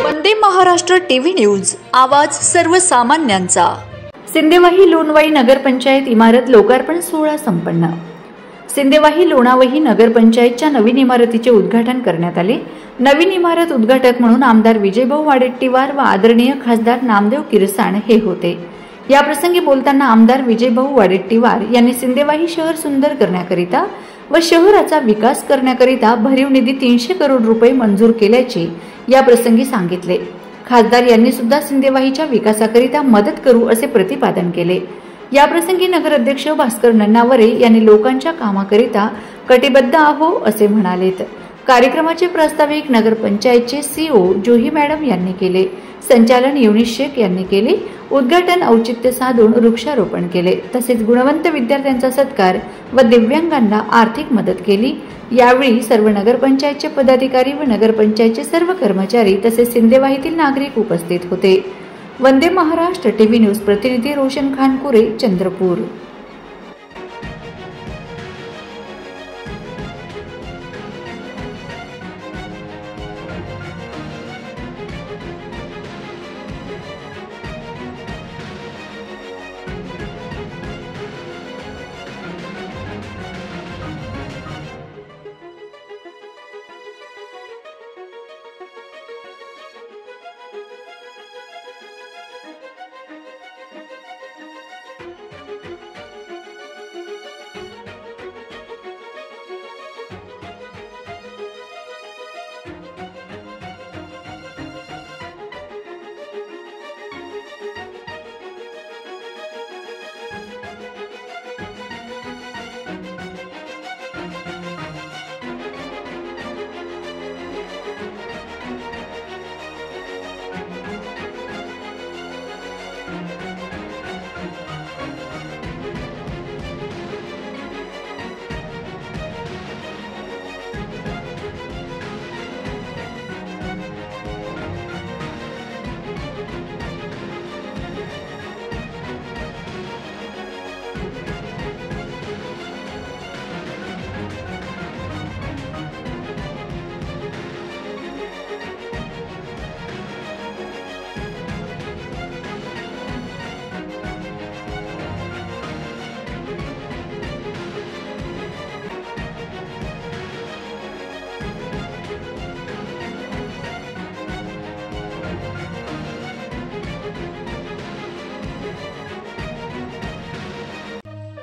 Vande Maharashtra TV news, आवाज सर्वसामान्यांचा। सिंदेवाही लोणावळी नगरपंचायत इमारत लोकार्पण सोहळा संपन्न। सिंदेवाही लोणावळी नगरपंचायतच्या नवीन इमारतीचे उद्घाटन करण्यात आले। नवीन इमारत उद्घाटक म्हणून आमदार विजयभाऊ वडेट्टीवार व आदरणीय खासदार नामदेव किरसाण हे होते। या प्रसंगी बोलताना आमदार विजयभाऊ वडेट्टीवार यांनी सिंदेवाही शहर सुंदर करण्याकरिता व शहराचा विकास करण्याकरिता भरीव निधी 300 करोड रुपये मंजूर केल्याचे या प्रसंगी सांगितले। खासदार यांनी सुद्धा सिंदेवाहीच्या विकासाकरिता मदत करू असे प्रतिपादन केले। या प्रसंगी नगराध्यक्ष भास्कर नन्नावरे यांनी लोकांच्या कामाकरिता कटिबद्ध आहो असे म्हणालेत। कार्यक्रमाचे प्रास्ताविक नगरपंचायतचे सीओ जोही मॅडम यांनी केले। संचालन युनिस शेख यांनी केले। उद्घाटन औचित्य साधून वृक्षारोपण केले। तसेच गुणवंत विद्यार्थ्यांचा सत्कार व दिव्यांगांना आर्थिक मदत केली। यावेळी सर्व नगरपंचायतचे पदाधिकारी व नगरपंचायतचे सर्व कर्मचारी तसेच सिंदेवाहीतील नागरिक उपस्थित होते। वंदे महाराष्ट्र टीव्ही न्यूज प्रतिनिधी रोशन खानकुरे, चंद्रपूर।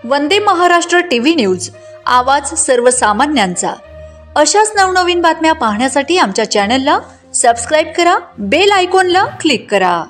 वंदे महाराष्ट्र टीव्ही न्यूज, आवाज सर्वसामान्यांचा। अशाच नवनवीन बातम्या पाहण्यासाठी आमच्या चॅनलला सबस्क्राइब करा, बेल आयकॉनला क्लिक करा।